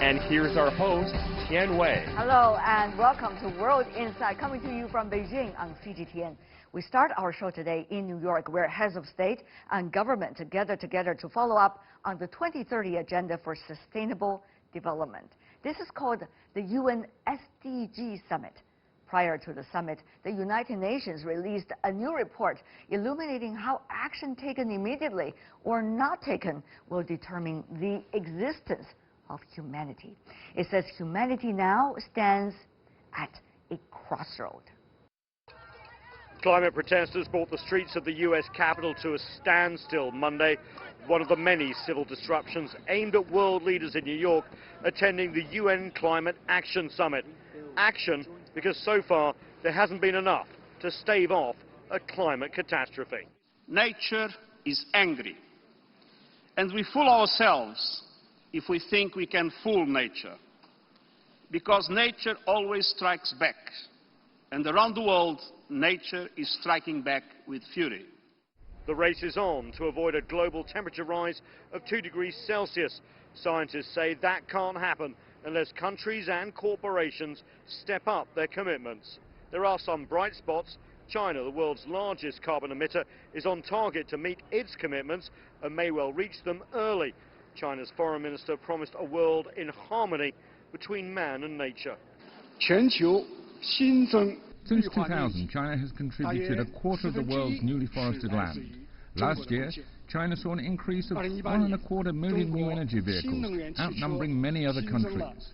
And here's our host, Tian Wei. Hello and welcome to World Insight, coming to you from Beijing on CGTN. We start our show today in New York, where heads of state and government gather together to follow up on the 2030 Agenda for Sustainable Development. This is called the UN SDG Summit. Prior to the summit, the United Nations released a new report illuminating how action taken immediately or not taken will determine the existence of humanity. It says humanity now stands at a crossroad. Climate protesters brought the streets of the U.S. Capitol to a standstill Monday, one of the many civil disruptions aimed at world leaders in New York attending the UN Climate Action Summit. Action because so far there hasn't been enough to stave off a climate catastrophe. Nature is angry, and we fool ourselves if we think we can fool nature, because nature always strikes back, and around the world nature is striking back with fury. The race is on to avoid a global temperature rise of 2 degrees Celsius. Scientists say that can't happen unless countries and corporations step up their commitments. There are some bright spots. China, the world's largest carbon emitter, is on target to meet its commitments and may well reach them early. China's foreign minister promised a world in harmony between man and nature. Since 2000, China has contributed a quarter of the world's newly forested land. Last year, China saw an increase of 1.25 million new energy vehicles, outnumbering many other countries.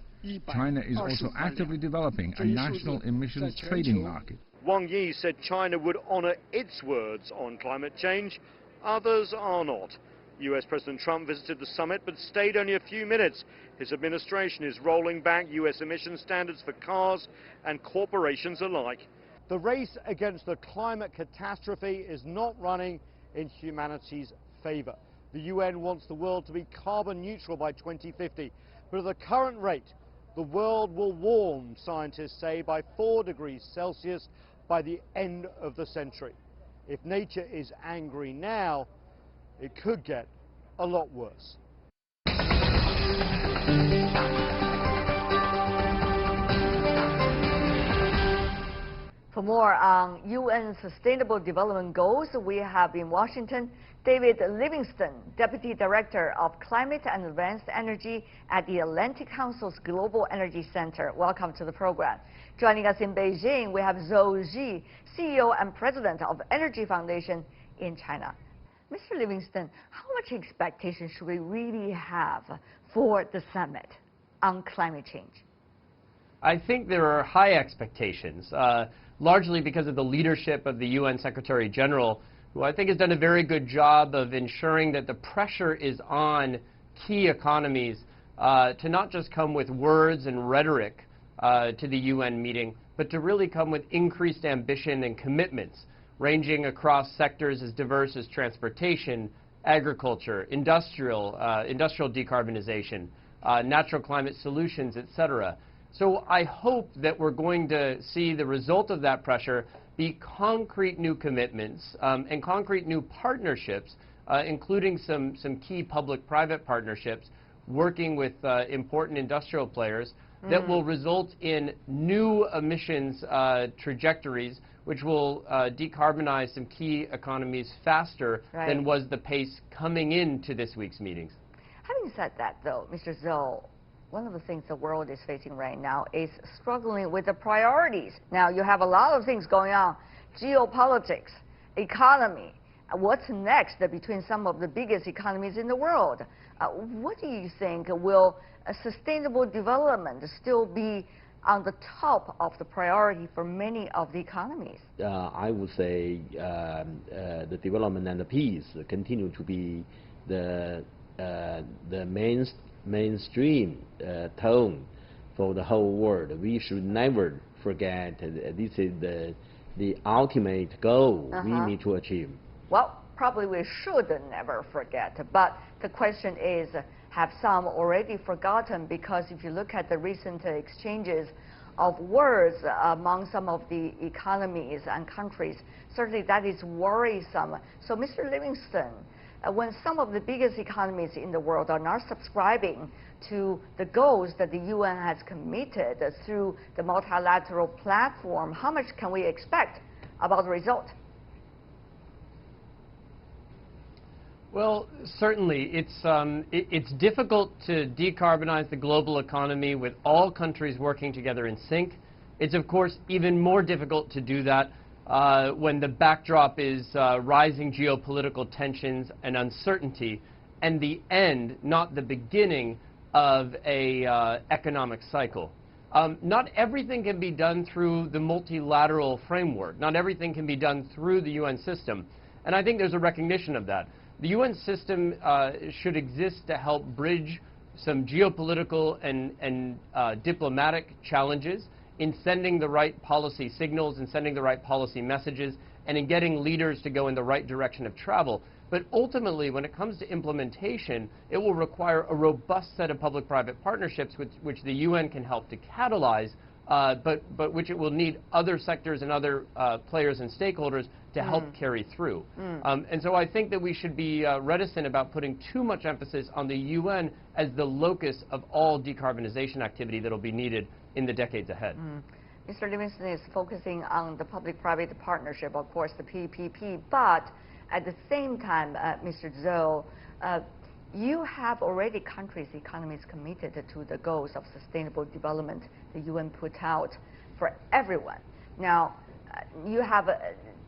China is also actively developing a national emissions trading market. Wang Yi said China would honor its words on climate change. Others are not. US President Trump visited the summit but stayed only a few minutes. His administration is rolling back US emission standards for cars and corporations alike. The race against the climate catastrophe is not running in humanity's favor. The UN wants the world to be carbon neutral by 2050, but at the current rate, the world will warm, scientists say, by 4 degrees Celsius by the end of the century. If nature is angry now, it could get a lot worse. For more on UN Sustainable Development Goals, we have in Washington David Livingston, Deputy Director of Climate and Advanced Energy at the Atlantic Council's Global Energy Center. Welcome to the program. Joining us in Beijing, we have Zhou Ji, CEO and President of Energy Foundation in China. Mr. Livingston, how much expectation should we really have for the summit on climate change? I think there are high expectations, largely because of the leadership of the UN Secretary General, who I think has done a very good job of ensuring that the pressure is on key economies to not just come with words and rhetoric to the UN meeting, but to really come with increased ambition and commitments, ranging across sectors as diverse as transportation, agriculture, industrial decarbonization, natural climate solutions, etc. So I hope that we're going to see the result of that pressure be concrete new commitments and concrete new partnerships, including some key public-private partnerships, working with important industrial players that will result in new emissions trajectories, which will decarbonize some key economies faster than was the pace coming into this week's meetings. Having said that, though, Mr. Zhou, one of the things the world is facing right now is struggling with the priorities. Now, you have a lot of things going on: geopolitics, economy. What's next between some of the biggest economies in the world? What do you think will sustainable development still be on the top of the priority for many of the economies? I would say the development and the peace continue to be the mainstream tone for the whole world. We should never forget this is the ultimate goal we need to achieve. Well, probably we should never forget, but the question is, have some already forgotten? Because if you look at the recent exchanges of words among some of the economies and countries, certainly that is worrisome. So, Mr. Livingston, when some of the biggest economies in the world are not subscribing to the goals that the UN has committed through the multilateral platform, how much can we expect about the result? Well, certainly, it's difficult to decarbonize the global economy with all countries working together in sync. It's, of course, even more difficult to do that when the backdrop is rising geopolitical tensions and uncertainty, and the end, not the beginning, of a economic cycle. Not everything can be done through the multilateral framework. Not everything can be done through the UN system. And I think there's a recognition of that. The UN system should exist to help bridge some geopolitical and diplomatic challenges in sending the right policy signals and sending the right policy messages and in getting leaders to go in the right direction of travel. But ultimately, when it comes to implementation, it will require a robust set of public-private partnerships which the UN can help to catalyze, but which it will need other sectors and other players and stakeholders to help carry through. And so I think that we should be reticent about putting too much emphasis on the UN as the locus of all decarbonization activity that will be needed in the decades ahead. Mr. Livingston is focusing on the public-private partnership, of course, the PPP, but at the same time, Mr. Zhou, you have already countries' economies committed to the goals of sustainable development the UN put out for everyone. Now, you have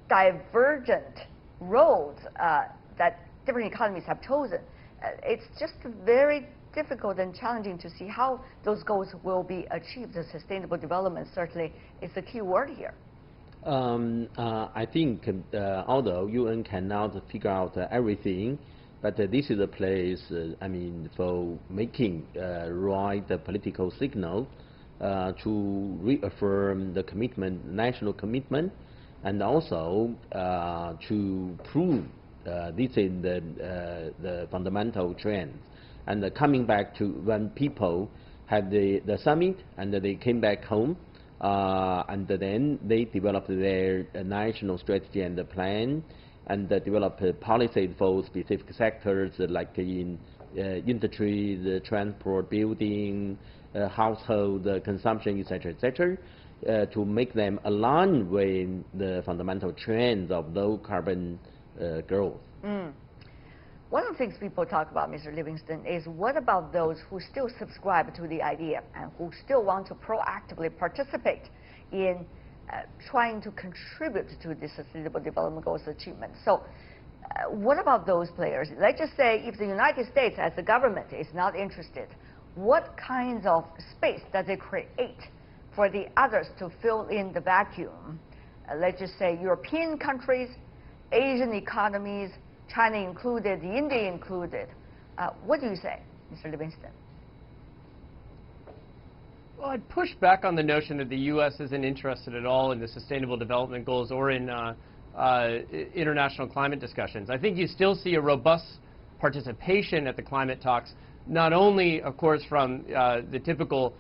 divergent roads that different economies have chosen. It's just very difficult and challenging to see how those goals will be achieved. The sustainable development certainly is the key word here. I think although UN cannot figure out everything, but this is a place, I mean, for making right political signal to reaffirm the commitment, national commitment, and also to prove this is the fundamental trend. And coming back to when people had the summit and they came back home, and then they developed their national strategy and the plan, and developed policies for specific sectors like in industry, the transport, building, household consumption, etc., to make them align with the fundamental trends of low carbon growth. One of the things people talk about, Mr. Livingston, is what about those who still subscribe to the idea and who still want to proactively participate in trying to contribute to the Sustainable Development Goals achievement? So what about those players? Let's just say if the United States as a government is not interested, what kinds of space does it create for the others to fill in the vacuum? Let's just say European countries, Asian economies, China included, India included. What do you say, Mr. Livingston? Well, I'd push back on the notion that the U.S. isn't interested at all in the Sustainable Development Goals or in international climate discussions. I think you still see a robust participation at the climate talks, not only, of course, from the typical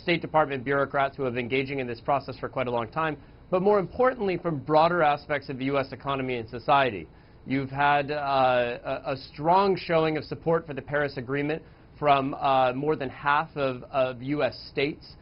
State Department bureaucrats who have been engaging in this process for quite a long time, but more importantly from broader aspects of the U.S. economy and society. You've had a strong showing of support for the Paris Agreement from more than half of U.S. states.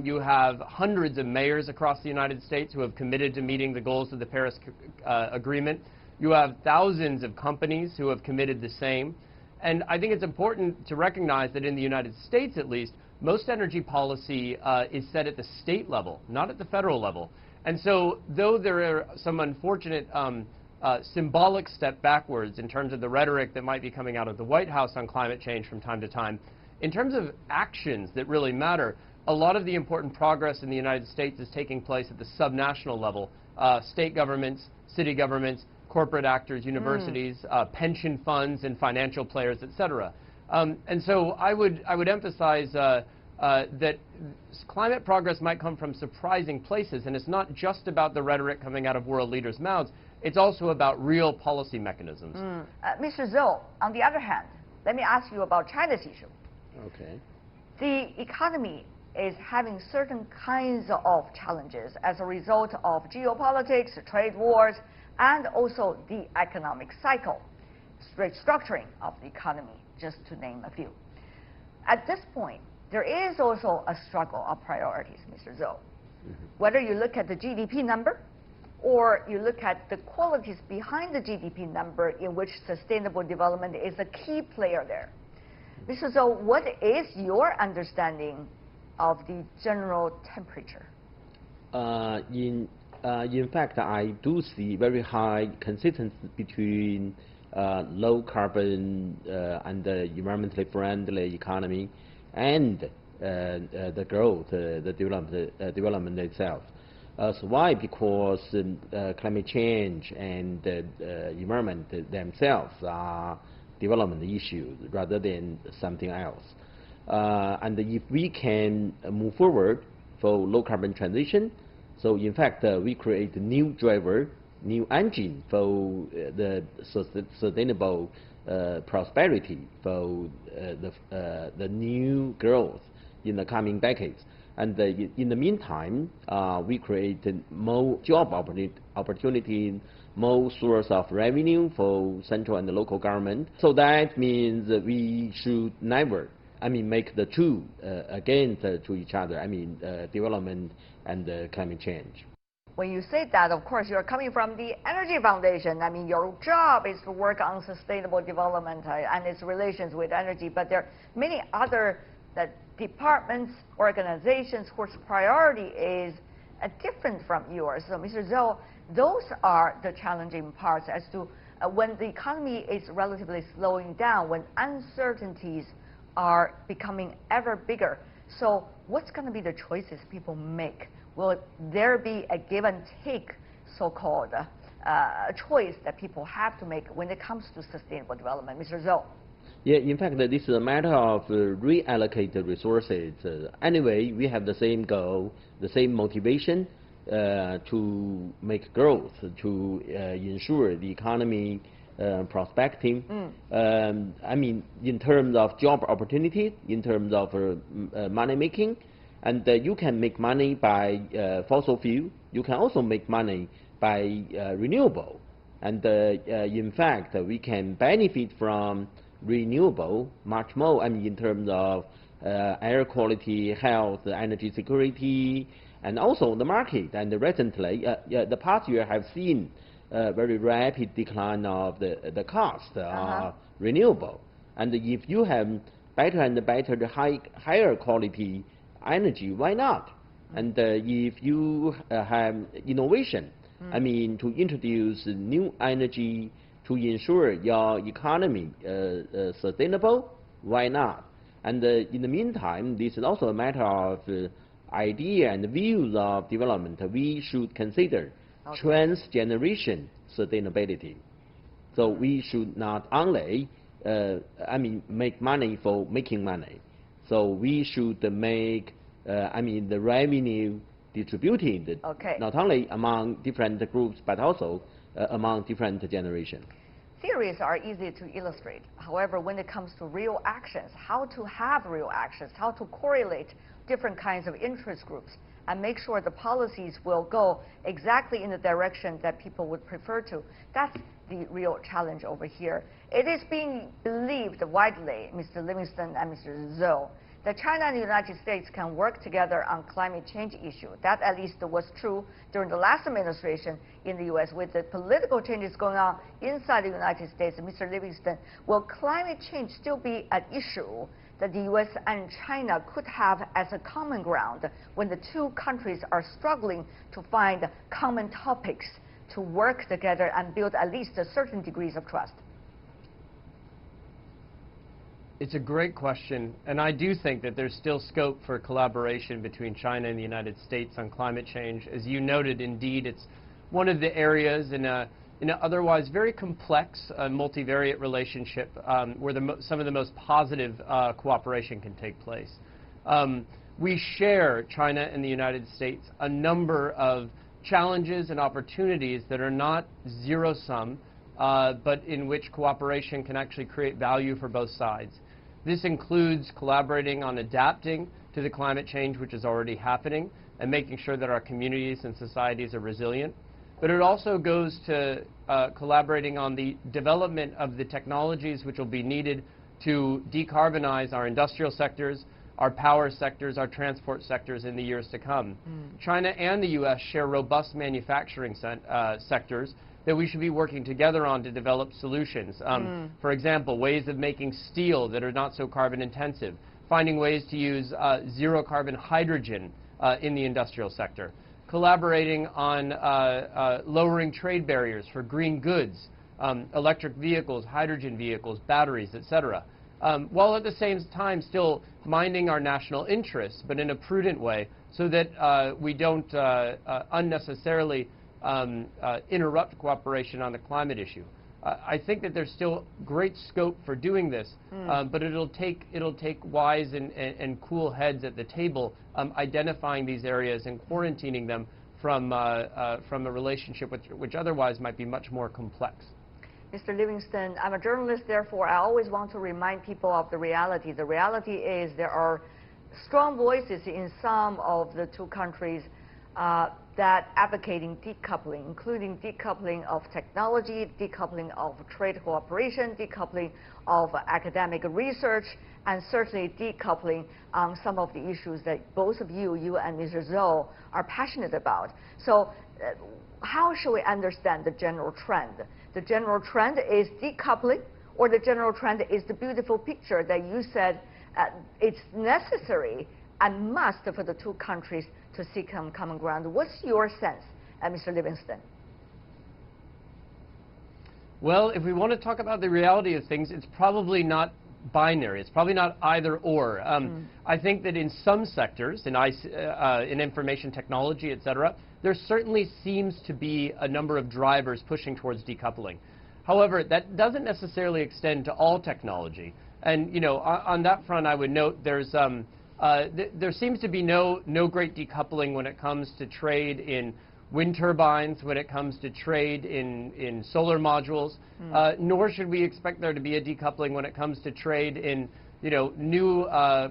You have hundreds of mayors across the United States who have committed to meeting the goals of the Paris Agreement. You have thousands of companies who have committed the same. And I think it's important to recognize that in the United States, at least, most energy policy is set at the state level, not at the federal level. And so, though there are some unfortunate symbolic step backwards in terms of the rhetoric that might be coming out of the White House on climate change from time to time, in terms of actions that really matter, a lot of the important progress in the United States is taking place at the subnational level. State governments, city governments, corporate actors, universities, pension funds and financial players, etc. And so I would emphasize that climate progress might come from surprising places, and it's not just about the rhetoric coming out of world leaders' mouths. It's also about real policy mechanisms. Mr. Zhou, on the other hand, let me ask you about China's issue. Okay. The economy is having certain kinds of challenges as a result of geopolitics, trade wars, and also the economic cycle. restructuring of the economy, just to name a few. At this point, there is also a struggle of priorities, Mr. Zhou. Whether you look at the GDP number or you look at the qualities behind the GDP number in which sustainable development is a key player there. Mr. Zhou, what is your understanding of the general temperature? In fact, I do see very high consistency between low carbon and environmentally friendly economy and the growth, the development itself. So why? Because climate change and environment themselves are development issues rather than something else. And if we can move forward for low carbon transition, so in fact we create a new driver, new engine for the sustainable prosperity, for the new growth in the coming decades. And in the meantime, we create more job opportunities, more source of revenue for central and the local government. So that means that we should never, make the two against to each other. Development and climate change. When you say that, of course, you're coming from the Energy Foundation. Your job is to work on sustainable development and its relations with energy. But there are many other departments, organizations whose priority is different from yours. So, Mr. Zhou, those are the challenging parts as to when the economy is relatively slowing down, when uncertainties are becoming ever bigger. So what's going to be the choices people make? Will there be a give and take, so-called choice that people have to make when it comes to sustainable development? Mr. Zhou. Yeah, in fact, this is a matter of reallocated resources. Anyway, we have the same goal, the same motivation to make growth, to ensure the economy prospecting. In terms of job opportunities, in terms of money making, and you can make money by fossil fuel. You can also make money by renewable, and in fact, we can benefit from renewable much more. In terms of air quality, health, energy security, and also the market. And recently, the past year have seen very rapid decline of the cost of renewable. And if you have better and better, higher quality energy, why not? And if you have innovation, to introduce new energy to ensure your economy sustainable, why not? And in the meantime, this is also a matter of idea and views of development. We should consider trans-generation sustainability. So we should not only make money for making money. So we should make the revenue distributed not only among different groups but also among different generations. Theories are easy to illustrate. However, when it comes to real actions, how to have real actions, how to correlate different kinds of interest groups and make sure the policies will go exactly in the direction that people would prefer to, that's the real challenge over here. It is being believed widely, Mr. Livingston and Mr. Zhou, that China and the United States can work together on climate change issue. That at least was true during the last administration in the U.S. with the political changes going on inside the United States. Mr. Livingston, will climate change still be an issue that the U.S. and China could have as a common ground when the two countries are struggling to find common topics to work together and build at least a certain degrees of trust? It's a great question, and I do think that there's still scope for collaboration between China and the United States on climate change. As you noted, indeed, it's one of the areas in an otherwise very complex multivariate relationship where some of the most positive cooperation can take place. We share, China and the United States, a number of challenges and opportunities that are not zero-sum, but in which cooperation can actually create value for both sides. This includes collaborating on adapting to the climate change which is already happening and making sure that our communities and societies are resilient. but it also goes to collaborating on the development of the technologies which will be needed to decarbonize our industrial sectors, our power sectors, our transport sectors in the years to come. China and the U.S. share robust manufacturing sectors that we should be working together on to develop solutions. For example, ways of making steel that are not so carbon intensive, finding ways to use zero carbon hydrogen in the industrial sector, collaborating on lowering trade barriers for green goods, electric vehicles, hydrogen vehicles, batteries, etc. While at the same time still minding our national interests, but in a prudent way, so that we don't unnecessarily interrupt cooperation on the climate issue. I think that there's still great scope for doing this, but it'll take wise and cool heads at the table, identifying these areas and quarantining them from a relationship which otherwise might be much more complex. Mr. Livingston, I'm a journalist, therefore I always want to remind people of the reality. The reality is there are strong voices in some of the two countries that advocating decoupling, including decoupling of technology, decoupling of trade cooperation, decoupling of academic research, and certainly decoupling on some of the issues that both of you and Mr. Zhou, are passionate about. So how should we understand the general trend? The general trend is decoupling, or the general trend is the beautiful picture that you said it's necessary and must for the two countries to seek common ground. What's your sense, Mr. Livingston? Well, if we want to talk about the reality of things, it's probably not binary. It's probably not either or. I think that in some sectors, in information technology, etc., there certainly seems to be a number of drivers pushing towards decoupling. However, that doesn't necessarily extend to all technology. And on that front, I would note there seems to be no great decoupling when it comes to trade in wind turbines, when it comes to trade in solar modules, nor should we expect there to be a decoupling when it comes to trade in new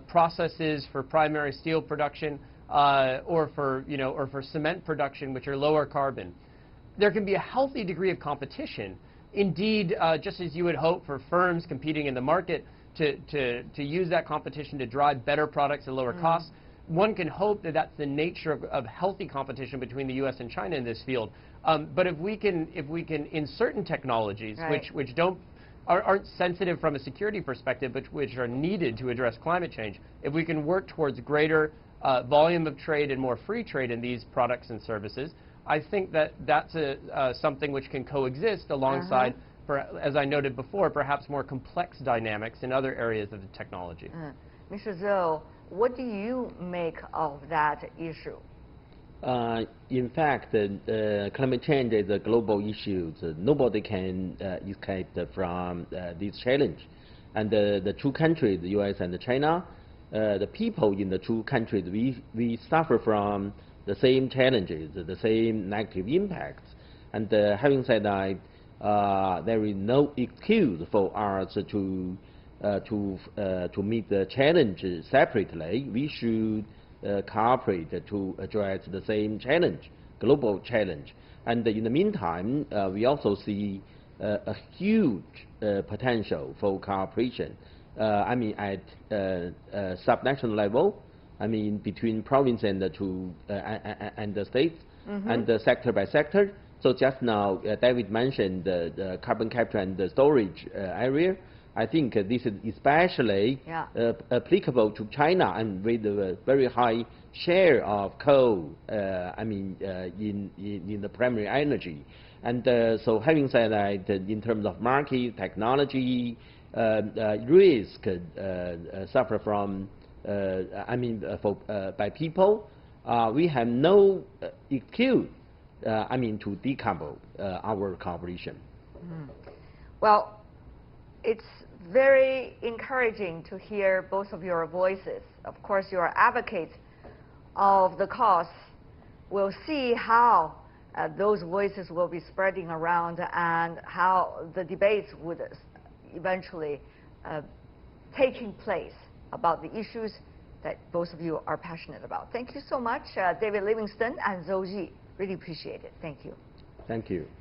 processes for primary steel production or for cement production, which are lower carbon. There can be a healthy degree of competition. Indeed, just as you would hope for firms competing in the market to use that competition to drive better products at lower costs, one can hope that that's the nature of healthy competition between the U.S. and China in this field. But if we can, in certain technologies, which aren't sensitive from a security perspective, but which are needed to address climate change, if we can work towards greater volume of trade and more free trade in these products and services, I think that that's something which can coexist alongside, as I noted before, perhaps more complex dynamics in other areas of the technology. Mr. Zhou, what do you make of that issue? In fact, climate change is a global issue. Nobody can escape from this challenge. And the two countries, the U.S. and China, the people in the two countries, we suffer from the same challenges, the same negative impacts. And having said that, there is no excuse for us to meet the challenges separately. We should cooperate to address the same challenge, global challenge. And in the meantime, we also see a huge potential for cooperation. I mean, at subnational level, I mean, between province and the states, and sector by sector. So just now, David mentioned the carbon capture and the storage area. I think this is especially applicable to China, and with a very high share of coal, I mean, in the primary energy. And so having said that, in terms of market, technology, risk suffer from, I mean, by people, we have no excuse, I mean, to decouple our cooperation. Well, it's very encouraging to hear both of your voices. Of course, you are advocates of the cause. We'll see how those voices will be spreading around and how the debates would eventually taking place about the issues that both of you are passionate about. Thank you so much, David Livingston and Zhou Ji. Really appreciate it. Thank you. Thank you.